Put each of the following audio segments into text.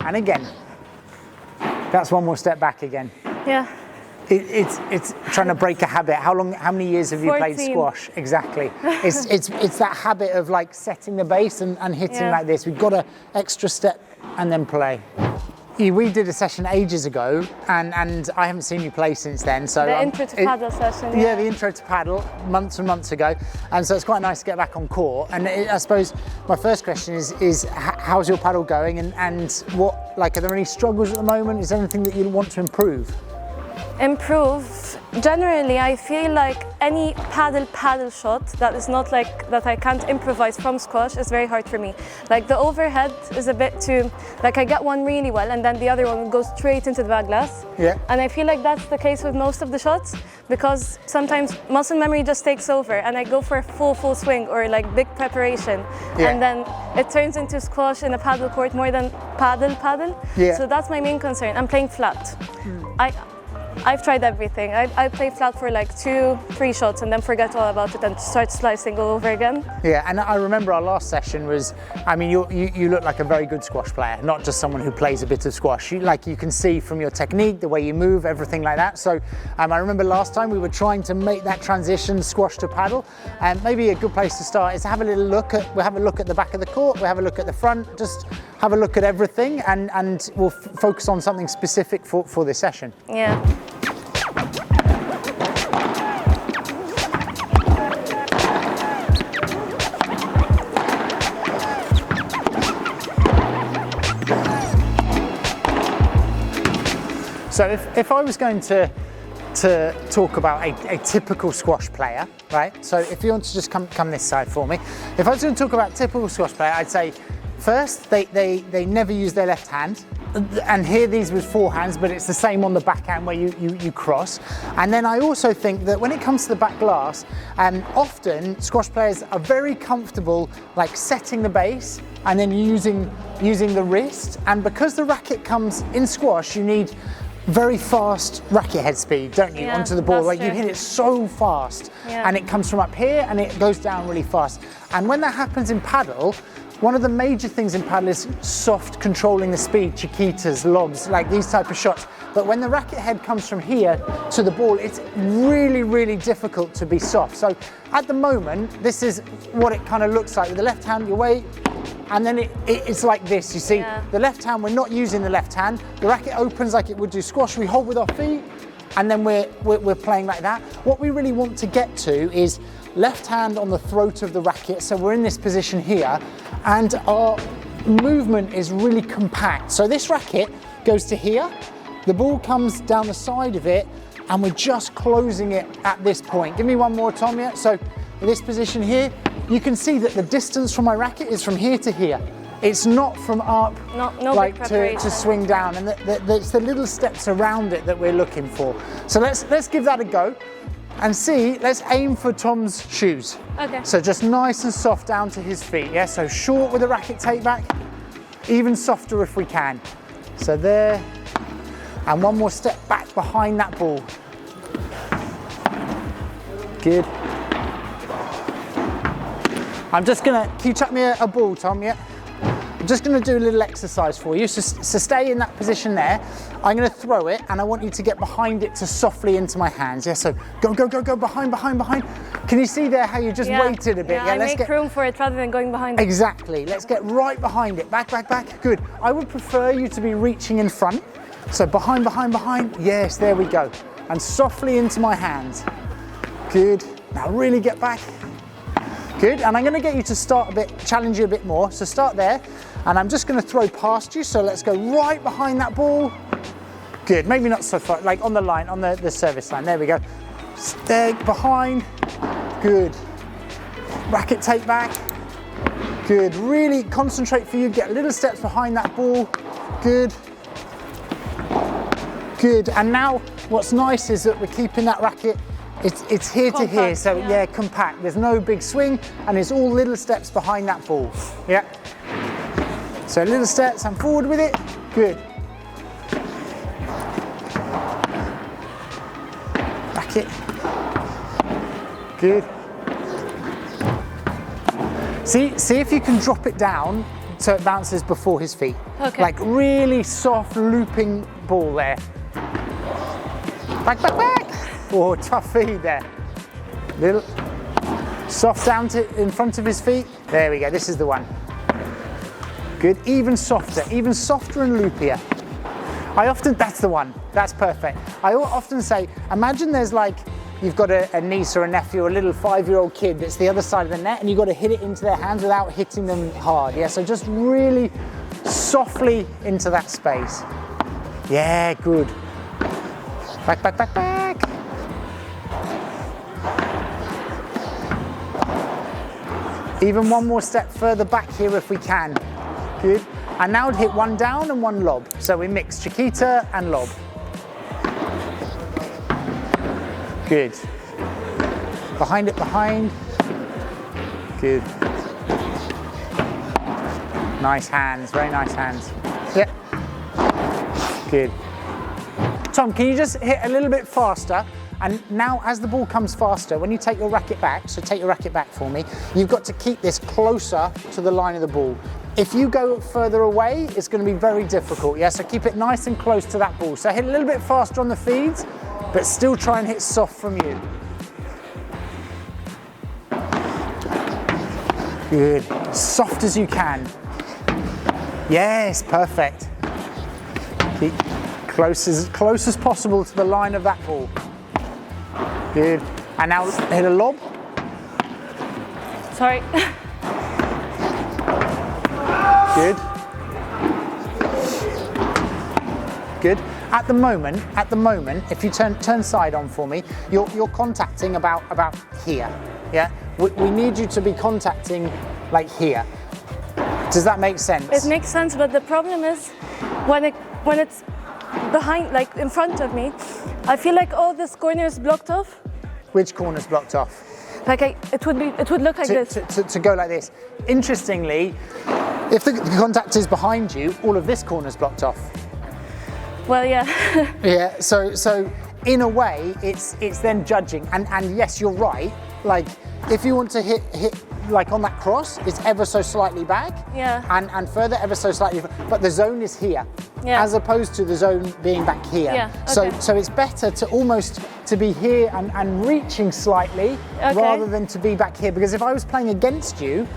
And again. That's one more step back again. Yeah. It's trying to break a habit. How many years have you 14. played squash? Exactly. It's that habit of like setting the base and hitting like this. We've got an extra step and then play. We did a session ages ago, and I haven't seen you play since then. So the intro to Padel session. Yeah, the intro to Padel months and months ago, and so it's quite nice to get back on court. And I suppose my first question is how's your Padel going, and what, like, are there any struggles at the moment? Is there anything that you want to improve? Generally, I feel like any paddle shot that is not like that I can't improvise from squash is very hard for me. Like the overhead is a bit too, like I get one really well and then the other one goes straight into the back glass. Yeah. And I feel like that's the case with most of the shots because sometimes muscle memory just takes over and I go for a full swing or like big preparation. Yeah. And then it turns into squash in a paddle court more than paddle. Yeah. So that's my main concern. I'm playing flat. I've tried everything. I play flat for like 2-3 shots and then forget all about it and start slicing all over again. Yeah, and I remember our last session was, I mean, you look like a very good squash player, not just someone who plays a bit of squash. You can see from your technique, the way you move, everything like that. So I remember last time we were trying to make that transition squash to paddle, and maybe a good place to start is to have a little look at, we'll have a look at the back of the court, we'll have a look at the front, just have a look at everything, and we'll focus on something specific for this session. Yeah. So if I was going to talk about a typical squash player, right? So if you want to just come this side for me. If I was going to talk about typical squash player, I'd say first, they never use their left hand. And here these with forehands, but it's the same on the backhand where you cross. And then I also think that when it comes to the back glass, often squash players are very comfortable like setting the base and then using the wrist. And because the racket comes in squash, you need very fast racket head speed, don't you, onto the ball? Like you hit it so fast, and it comes from up here and it goes down really fast. And when that happens in Padel, one of the major things in Padel is soft controlling the speed, Chiquitas, Lobs, like these type of shots. But when the racket head comes from here to the ball, it's really, really difficult to be soft. So at the moment, this is what it kind of looks like. With the left hand, you wait, and then it's like this, you see. The left hand, we're not using the left hand. The racket opens like it would do squash. We hold with our feet, and then we're playing like that. What we really want to get to is left hand on the throat of the racket. So we're in this position here, and our movement is really compact. So this racket goes to here, the ball comes down the side of it, and we're just closing it at this point. Give me one more, Tom, yeah? So in this position here, you can see that the distance from my racket is from here to here. It's not from up like to swing down, and it's the little steps around it that we're looking for. So let's give that a go and see. Let's aim for Tom's shoes. Okay. So just nice and soft down to his feet. Yeah. So short with the racket take back, even softer if we can. So there, and one more step back behind that ball. Good. I'm just gonna, can you chuck me a ball, Tom? Yeah. I'm just gonna do a little exercise for you. So stay in that position there. I'm gonna throw it, and I want you to get behind it to softly into my hands. Yeah, so go, behind. Can you see there how you just waited a bit? Yeah, let's make room for it rather than going behind it. Exactly, let's get right behind it. Back. Good. I would prefer you to be reaching in front. So behind. Yes, there we go. And softly into my hands. Good. Now really get back. Good, and I'm going to get you to start a bit, challenge you a bit more. So start there, and I'm just going to throw past you. So let's go right behind that ball. Good, maybe not so far, like on the line, on the service line. There we go. Stay behind. Good. Racket take back. Good, really concentrate for you. Get little steps behind that ball. Good. Good, and now what's nice is that we're keeping that racket, it's here compact, to here, so yeah, compact. There's no big swing, and it's all little steps behind that ball. Yeah. So little steps and forward with it. Good. Racket. Good. See if you can drop it down so it bounces before his feet. Okay. Like really soft looping ball there. Back, back, back. Oh, tough feed there. Little soft down to in front of his feet. There we go, this is the one. Good, even softer and loopier. That's the one, that's perfect. I often say, imagine there's like, you've got a niece or a nephew or a little 5-year-old kid that's the other side of the net and you've got to hit it into their hands without hitting them hard. Yeah, so just really softly into that space. Yeah, good. Back, back, back, back. Even one more step further back here if we can. Good. And now hit one down and one lob. So we mix Chiquita and lob. Good. Behind it, behind. Good. Nice hands, very nice hands. Yep. Good. Tom, can you just hit a little bit faster? And now as the ball comes faster, when you take your racket back, so take your racket back for me, you've got to keep this closer to the line of the ball. If you go further away, it's going to be very difficult, yeah? So keep it nice and close to that ball. So hit a little bit faster on the feeds, but still try and hit soft from you. Good, soft as you can. Yes, perfect. Keep close as possible to the line of that ball. Good, and now hit a lob. Sorry. Good. Good. At the moment, if you turn side on for me, you're contacting about here. Yeah. We need you to be contacting like here. Does that make sense? It makes sense, but the problem is when it's behind, like in front of me, I feel like all this corner is blocked off. Which corner's blocked off? Like it would look like this. To go like this. Interestingly, if the contact is behind you, all of this corner's blocked off. Well, yeah. Yeah. So in a way, it's then judging. And yes, you're right. Like if you want to hit like on that cross, it's ever so slightly back. Yeah. And further ever so slightly, but the zone is here. Yeah. As opposed to the zone being back here. Yeah, okay. So it's better to almost to be here and reaching slightly rather than to be back here. Because if I was playing against you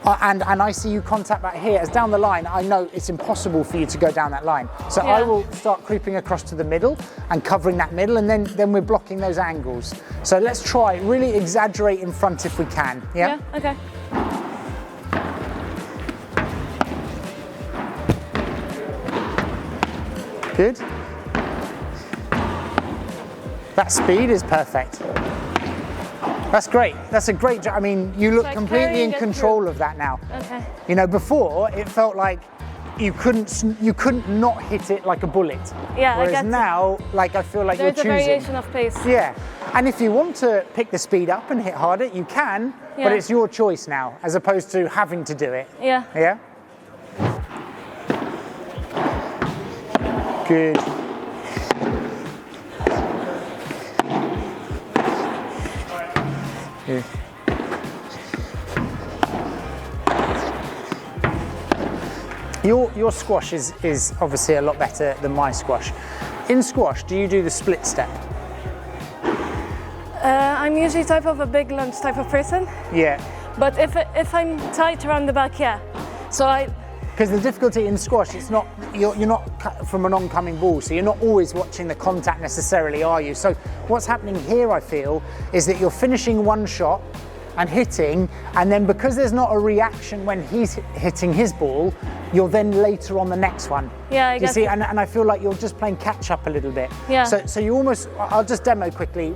and I see you contact back here, as down the line, I know it's impossible for you to go down that line. So I will start creeping across to the middle and covering that middle, and then we're blocking those angles. So let's try, really exaggerate in front if we can. Yeah? Yeah, okay. Good. That speed is perfect. That's great. That's a great job. I mean, you look completely in control of that now. Okay. You know, before it felt like you couldn't not hit it like a bullet. Yeah, whereas now, like I feel like you're choosing. There's a variation of pace. Yeah. And if you want to pick the speed up and hit harder, you can, but it's your choice now, as opposed to having to do it. Yeah. Yeah? Good. Yeah. Your squash is obviously a lot better than my squash. In squash, do you do the split step? I'm usually type of a big lunge type of person. Yeah. But if I'm tight around the back, yeah. So because the difficulty in squash, it's not you're not from an oncoming ball, so you're not always watching the contact necessarily, are you? So what's happening here, I feel, is that you're finishing one shot and hitting, and then because there's not a reaction when he's hitting his ball, you're then later on the next one. Yeah, I guess. You see, and I feel like you're just playing catch up a little bit. Yeah. So you almost, I'll just demo quickly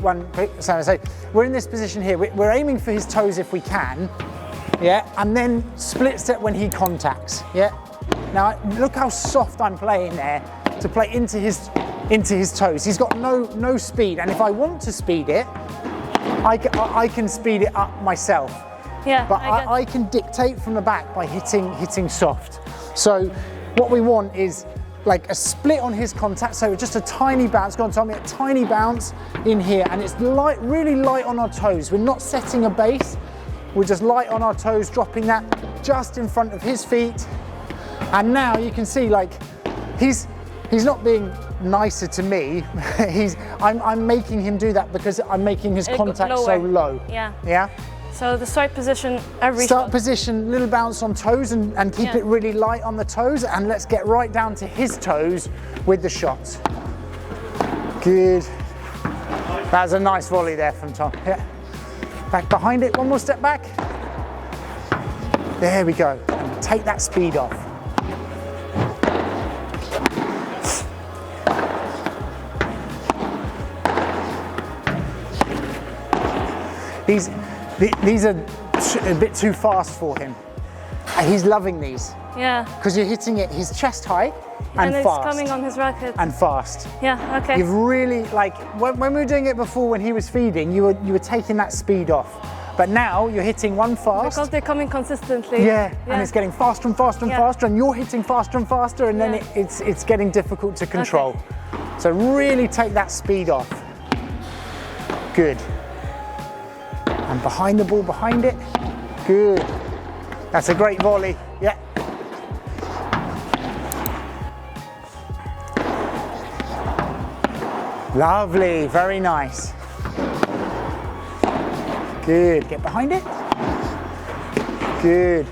so we're in this position here, we're aiming for his toes if we can. Yeah, and then split step when he contacts. Yeah. Now look how soft I'm playing there to play into his toes. He's got no speed, and if I want to speed it, I can speed it up myself. Yeah. But I can dictate from the back by hitting soft. So what we want is like a split on his contact, so just a tiny bounce. Go on, Tommy, a tiny bounce in here, and it's light, really light on our toes. We're not setting a base. We're just light on our toes, dropping that just in front of his feet, And now you can see, like, he's not being nicer to me. I'm making him do that because I'm making his contact so low. Yeah. Yeah? So the start position, every Start shot. position, little bounce on toes and keep it really light on the toes, and let's get right down to his toes with the shots. Good. That was a nice volley there from Tom. Yeah. Back behind it, one more step back. There we go. And take that speed off. These are a bit too fast for him. He's loving these. Yeah. Because you're hitting it his chest height and it's fast. coming on his racket. And fast. Yeah, okay. You've really, like, when we were doing it before when he was feeding, you were taking that speed off. But now you're hitting one fast. Because they're coming consistently. Yeah, and it's getting faster and faster and faster, and you're hitting faster and faster, and then it's getting difficult to control. Okay. So really take that speed off. Good. And behind the ball, behind it. Good. That's a great volley. Yeah. Lovely, very nice. Good, get behind it. Good.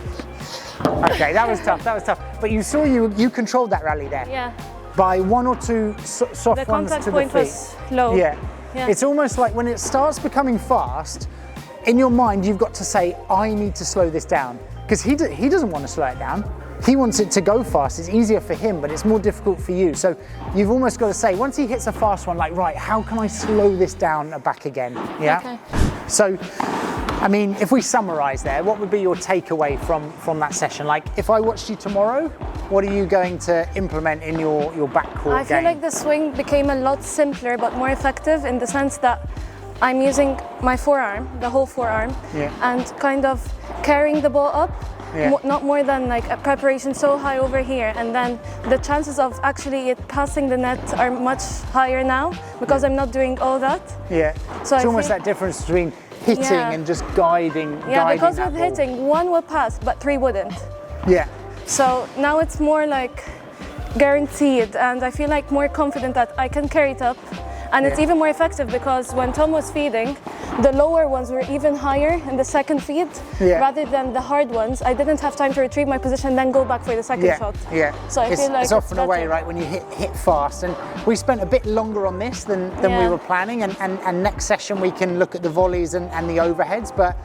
Okay, that was tough, that was tough. But you saw you controlled that rally there. Yeah. By one or two soft ones to the feet. The contact point was low. Yeah. It's almost like when it starts becoming fast, in your mind you've got to say, I need to slow this down. Because he doesn't want to slow it down. He wants it to go fast. It's easier for him, but it's more difficult for you. So you've almost got to say, once he hits a fast one, like, right, how can I slow this down back again? Yeah. Okay. So, I mean, if we summarize there, what would be your takeaway from that session? Like, if I watched you tomorrow, what are you going to implement in your backcourt game? I feel like the swing became a lot simpler, but more effective in the sense that I'm using my forearm, the whole forearm, and kind of carrying the ball up. Not more than like a preparation so high over here, and then the chances of actually it passing the net are much higher now because I'm not doing all that. Yeah, so it's almost that difference between hitting and just guiding. Yeah, because with hitting, one will pass, but three wouldn't. Yeah. So now it's more like guaranteed, and I feel like more confident that I can carry it up. And it's even more effective because when Tom was feeding, the lower ones were even higher in the second feed rather than the hard ones. I didn't have time to retrieve my position, then go back for the second shot. Yeah, so I feel like it's often a way, right, when you hit fast. And we spent a bit longer on this than we were planning. And next session we can look at the volleys and the overheads. But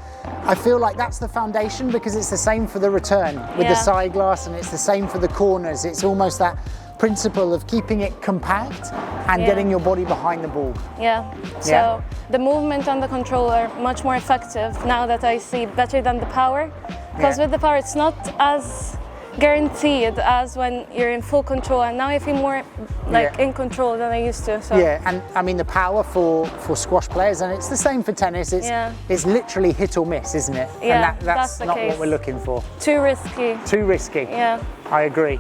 I feel like that's the foundation because it's the same for the return with the side glass, and it's the same for the corners. It's almost that principle of keeping it compact and getting your body behind the ball. So the movement and the control are much more effective now that I see better than the power, because with the power it's not as guaranteed as when you're in full control, and now I feel more like in control than I used to. So. Yeah, and I mean the power for squash players, and it's the same for tennis, it's literally hit or miss, isn't it? Yeah, and that's not what we're looking for. Too risky. Too risky. Yeah. I agree.